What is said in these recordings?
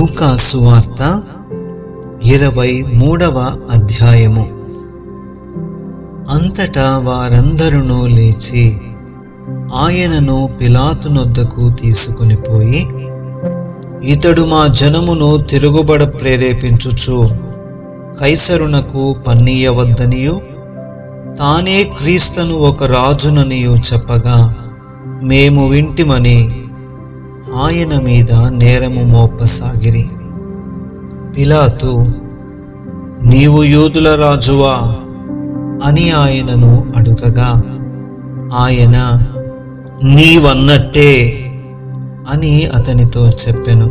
లూకా సువార్త 23వ అధ్యాయము. అంతటా వారందరూ లేచి ఆయనను పిలాతునొద్దకు తీసుకుని పోయి, ఇతడు మా జనమును తిరుగుబడ ప్రేరేపించుచు కైసరునకు పన్నీయవద్దనియు తానే క్రీస్తును ఒక రాజుననియు చెప్పగా మేము వింటిమని ఆయన మీద నేరము మోపసాగిరి. పిలాతు, నీవు యూదుల రాజువా అని ఆయనను అడుగగా ఆయన, నీవన్నట్టే అని అతనితో చెప్పెను.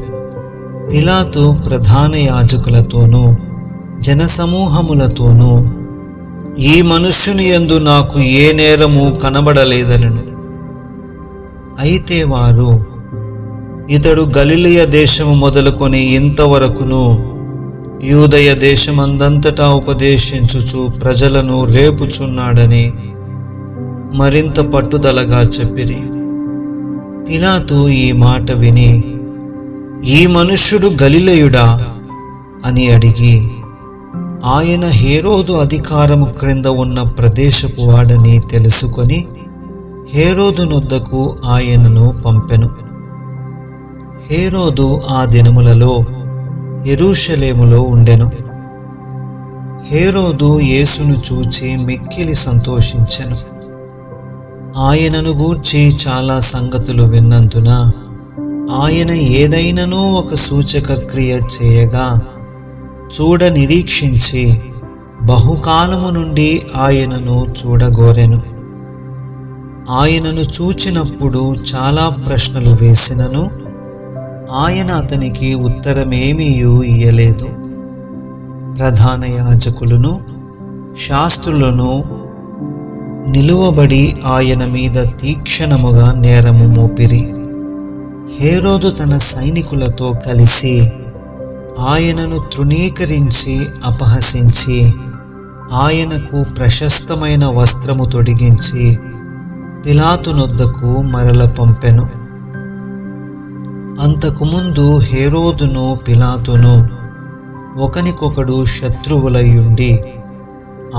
పిలాతు ప్రధాన యాజకులతోనూ జనసమూహములతోనూ ఈ మనుష్యుని యందు నాకు ఏ నేరము కనబడలేదనెను. అయితే వారు, ఇతడు గలిలయ దేశము మొదలుకొని ఇంతవరకును యూదయ దేశమందంతటా ఉపదేశించుచు ప్రజలను రేపుచున్నాడని మరింత పట్టుదలగా చెప్పిరి. పిలాతు ఈ మాట విని, ఈ మనుష్యుడు గలిలయుడా అని అడిగి, ఆయన హేరోదు అధికారము క్రింద ఉన్న ప్రదేశపు వాడని తెలుసుకొని హేరోదునొద్దకు ఆయనను పంపెను. హేరోదు ఆ దినములలో యెరూషలేములో ఉండెను. హేరోదు యేసును చూచి మిక్కిలి సంతోషించెను. ఆయనను గూర్చి చాలా సంగతులు విన్నందున ఆయన ఏదైనను ఒక సూచక క్రియ చేయగా చూడ నిరీక్షించి బహుకాలము నుండి ఆయనను చూడగోరెను. ఆయనను చూచినప్పుడు చాలా ప్రశ్నలు వేసినను ఆయన అతనికి ఉత్తరమేమీయూ ఇయ్యలేదు. ప్రధాన యాజకులను శాస్త్రులను నిలువబడి ఆయన మీద తీక్షణముగా నేరము మోపిరి. హేరోదు తన సైనికులతో కలిసి ఆయనను తృణీకరించి అపహసించి ఆయనకు ప్రశస్తమైన వస్త్రము తొడిగించి పిలాతునొద్దకు మరల పంపెను. అంతకుముందు హేరోదును పిలాతును ఒకనికొకడు శత్రువులయ్యుండి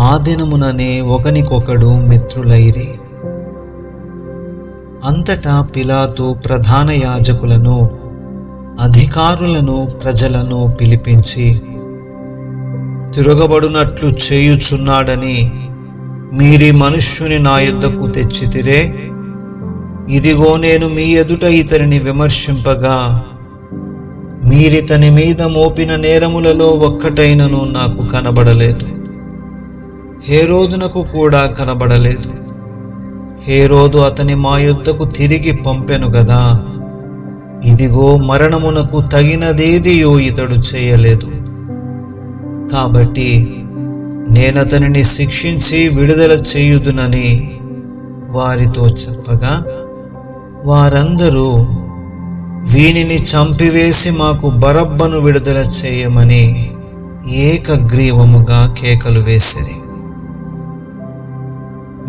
ఆ దినముననే ఒకనికొకడు మిత్రులైరి. అంతటా పిలాతు ప్రధాన యాజకులను అధికారులను ప్రజలను పిలిపించి, తిరగబడునట్లు చేయుచున్నాడని మీరీ మనుష్యుని నా యొద్దకు తెచ్చితిరే. ఇదిగో నేను మీ ఎదుట ఇతనిని విమర్శింపగా మీరితని మీద మోపిన నేరములలో ఒక్కటైనను నాకు కనబడలేదు, హేరోదునకు కూడా కనబడలేదు. హేరోదు అతని మా యొద్దకు తిరిగి పంపెను గదా. ఇదిగో మరణమునకు తగినదేదియో ఇతడు చేయలేదు. కాబట్టి నేనతనిని శిక్షించి విడుదల చేయుదునని వారితో చెప్పగా వారందరూ, వీనిని చంపివేసి మాకు బరబ్బను విడుదల చేయమని ఏకగ్రీవముగా కేకలు వేసిరి.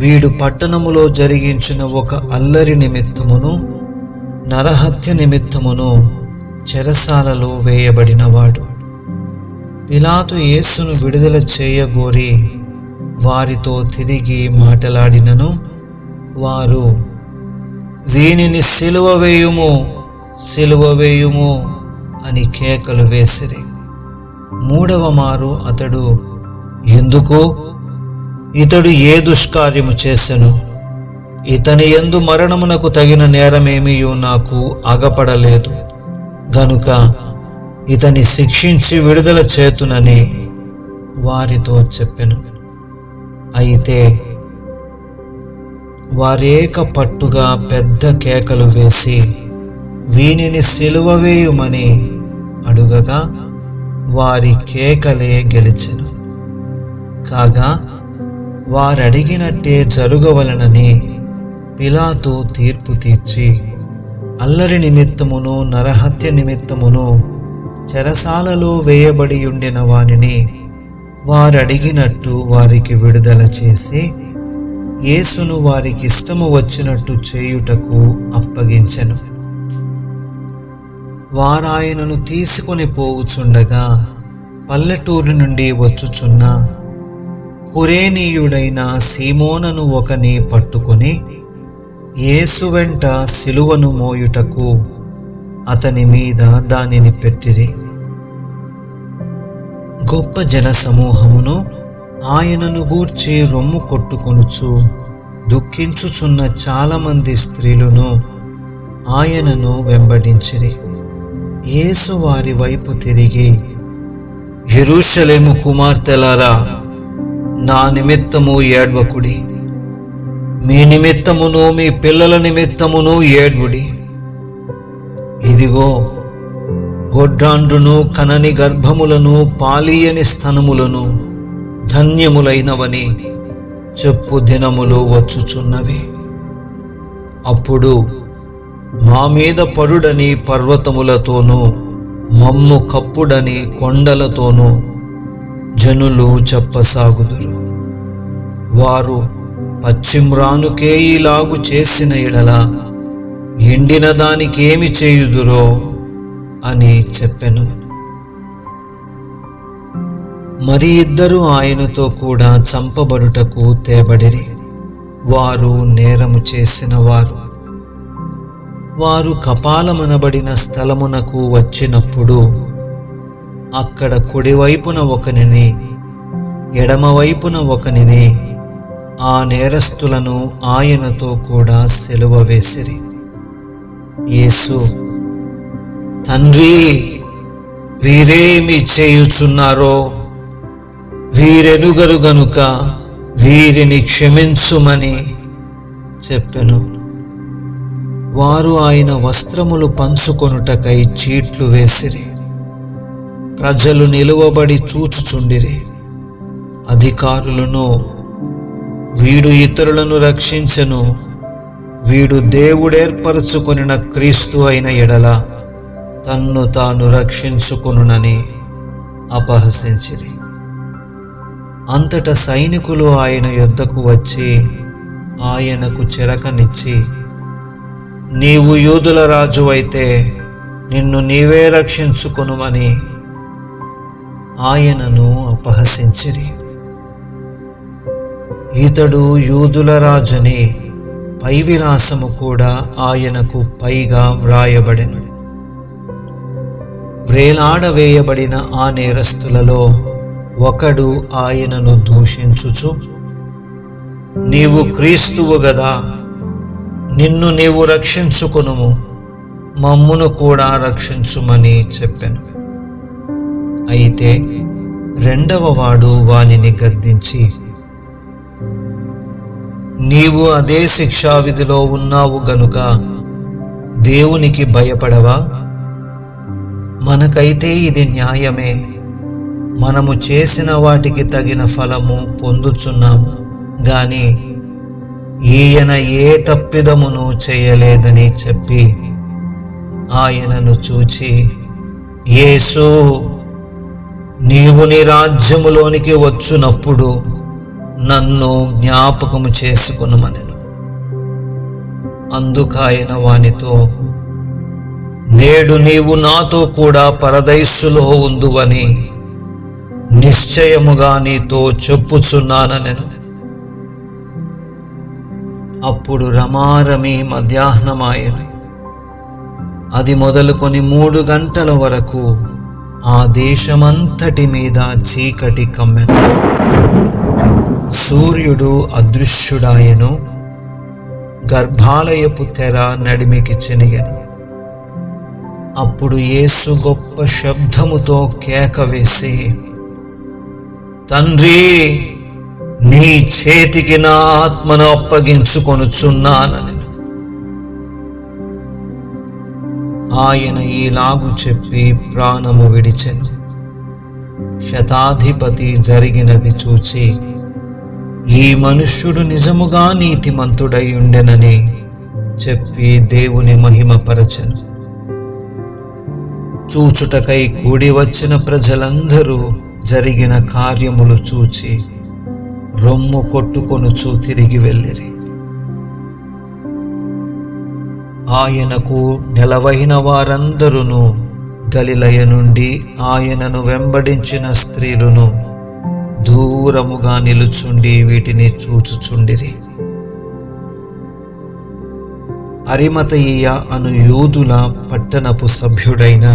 వీడు పట్టణములో జరిగించిన ఒక అల్లరి నిమిత్తమును నరహత్య నిమిత్తమును చెరసాలలో వేయబడినవాడు. పిలాతు యేసును విడుదల చేయగోరి వారితో తిరిగి మాటలాడినను వారు, వీనిని సిలువ వేయుము, సిలువ వేయుము అని కేకలు వేసిరి. మూడవ మారు అతడు, ఎందుకు? ఇతడు ఏ దుష్కార్యము చేసెను? ఇతని యందు మరణమునకు తగిన నేరమేమియూ నాకు అగపడలేదు గనుక ఇతని శిక్షించి విడుదల చేతునని వారితో చెప్పెను. అయితే వారేక పట్టుగా పెద్ద కేకలు వేసి వీనిని సిలువ వేయుమని అడుగగా వారి కేకలే గెలిచెను. కాగా వారడిగినట్టే జరుగవలనని పిలాతు తీర్పు తీర్చి అల్లరి నిమిత్తమును నరహత్య నిమిత్తమును చెరసాలలో వేయబడి ఉండిన వానిని వారడిగినట్టు వారికి విడుదల చేసి యేసును వారికిష్టము వచ్చినట్టు చేయుటకు అప్పగించెను. వారాయనను తీసుకొని పోవుచుండగా పల్లెటూరు నుండి వచ్చుచున్న కురేనీయుడైన సీమోనను ఒకని పట్టుకొని యేసు వెంట సిలువను మోయుటకు అతని మీద దానిని పెట్టిరి. గొప్ప జనసమూహమును ఆయనను గూర్చి రొమ్ము కొట్టుకొనుచు దుఃఖించుచున్న చాలామంది స్త్రీలను ఆయనను వెంబడించిరి. యేసు వారి వైపు తిరిగి, యెరూషలేము కుమార్తెలారా, నా నిమిత్తము ఏడ్వకుడి, మీ నిమిత్తమును మీ పిల్లల నిమిత్తమును ఏడ్వుడి. ఇదిగో, గొడ్రాండ్రును కనని గర్భములను పాలీయని స్తనములను ధన్యములైనవని చెప్పు దినములు వచ్చుచున్నవి. అప్పుడు మా మీద పరుడని పర్వతములతోనూ మమ్ము కప్పుడని కొండలతోనూ జనులు చెప్పసాగుదురు. వారు పశ్చిమ్రానుకే ఇలాగు చేసిన ఎడల ఎండిన దానికేమి చేయుదురో అని చెప్పెను. మరి ఇద్దరు ఆయనతో కూడా చంపబడుటకు తేబడిరి. వారు నేరము చేసిన వారు. వారు కపాలమనబడిన స్థలమునకు వచ్చినప్పుడు అక్కడ కుడివైపున ఒకనిని ఎడమవైపున ఒకనిని ఆ నేరస్తులను ఆయనతో కూడా సిలువ వేసిరి. యేసు, తండ్రి, వీరేమి చేయుచున్నారో వీరెరుగరు గనుక వీరిని క్షమించుమని చెప్పెను. వారు ఆయన వస్త్రములు పంచుకొనుటకై చీట్లు వేసిరి. ప్రజలు నిలువబడి చూచుచుండిరి. అధికారులను, వీడు ఇతరులను రక్షించెను, వీడు దేవుడేర్పరచుకొనిన క్రీస్తు అయిన ఎడల తన్ను తాను రక్షించుకొనునని అపహసించిరి. అంతట సైనికులు ఆయన యొద్దకు వచ్చి ఆయనకు చిరకనిచ్చి, నీవు యూదుల రాజు అయితే నిన్ను నీవే రక్షించుకొనుమని ఆయనను అపహసించిరి. ఇతడు యూదుల రాజని పై విలాసము కూడా ఆయనకు పైగా వ్రాయబడెను. వ్రేలాడవేయబడిన ఆ నేరస్తులలో ఒకడు ఆయనను దూషించుచు, నీవు క్రీస్తువు గదా, నిన్ను నీవు రక్షించుకొనుము, మమ్మును కూడా రక్షించుమని చెప్పెను. అయితే రెండవ వాడు వానిని గద్దించి, నీవు అదే శిక్షావిధిలో ఉన్నావు గనుక దేవునికి భయపడవా? మనకైతే ఇది న్యాయమే, మనము చేసిన వాటికి తగిన ఫలము పొందుచున్నాము గాని ఈయన ఏ తప్పిదమును చేయలేదని చెప్పి ఆయనను చూచి, యేసు, నీవు నీ రాజ్యములోనికి వచ్చునప్పుడు నన్ను జ్ఞాపకము చేసుకొనుమనెను. అందుకాయన వానితో, నేడు నీవు నాతో కూడా పరదైస్సులో ఉందువని నిశ్చయముగా నీతో చెప్పుచున్నానెను. అప్పుడు రమారమి మధ్యాహ్నమాయెను. అది మొదలుకొని 3 గంటల వరకు ఆ దేశమంతటి మీద చీకటి కమ్మెను. సూర్యుడు అదృశ్యుడాయెను. గర్భాలయపు తెర నడిమికి చెనిగెను. అప్పుడు యేసు గొప్ప శబ్దముతో కేక వేసి, తండ్రి, నీ చేతికి నా ఆత్మను అప్పగించుకొనుచున్నానెను. ఆయన ఈలాగు చెప్పి ప్రాణము విడిచెను. శతాధిపతి జరిగినది చూచి, ఈ మనుష్యుడు నిజముగా నీతిమంతుడై ఉండెనని చెప్పి దేవుని మహిమపరచెను. చూచుటకై కూడి వచ్చిన ప్రజలందరూ జరిగిన కార్యములు చూచి రొమ్ము కొట్టుకొనుచు తిరిగి వెళ్ళిరి. ఆయనకు నెలవైన వారందరూ గలిలయ నుండి ఆయనను వెంబడించిన స్త్రీలను దూరముగా నిలుచుండి వీటిని చూచుచుండిరి. అరిమతయియ అను యూదుల పట్టణపు సభ్యుడైన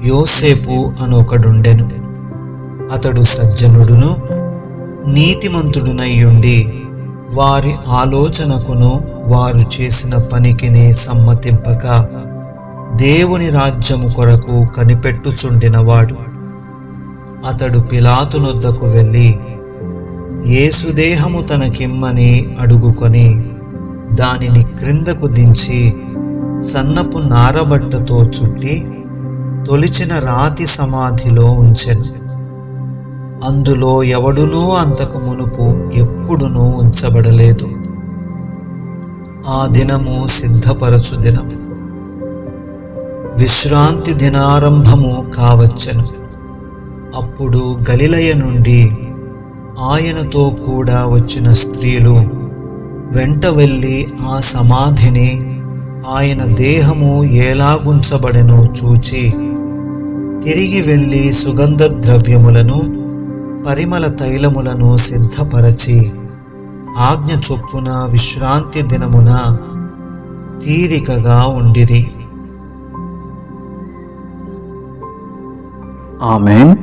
యోసేపు అనొకడుండెను. అతడు సజ్జనుడును నీతిమంతుడునయ్యుండి వారి ఆలోచనకును వారు చేసిన పనికిని సమ్మతింపక దేవుని రాజ్యము కొరకు కనిపెట్టుచుండినవాడు. అతడు పిలాతునొద్దకు వెళ్ళి యేసుదేహము తనకిమ్మని అడుగుకొని దానిని క్రిందకు దించి సన్నపు నారబట్టతో చుట్టి తొలిచిన రాతి సమాధిలో ఉంచెను. అందులో ఎవడునూ అంతకు మునుపు ఎప్పుడునూ ఉంచబడలేదు. ఆ దినము సిద్ధపరచు దినము, విశ్రాంతి దినారంభము కావచ్చెను. అప్పుడు గలిలయ నుండి ఆయనతో కూడా వచ్చిన స్త్రీలు వెంట వెళ్ళి ఆ సమాధిని ఆయన దేహము ఎలాగుంచబడెనో చూచి తిరిగి వెళ్ళి సుగంధ ద్రవ్యములను పరిమళ తైలములను సిద్ధపరచి ఆజ్ఞ చొప్పున విశ్రాంతి దినమున తీరికగా ఉండిరి. ఆమేన్.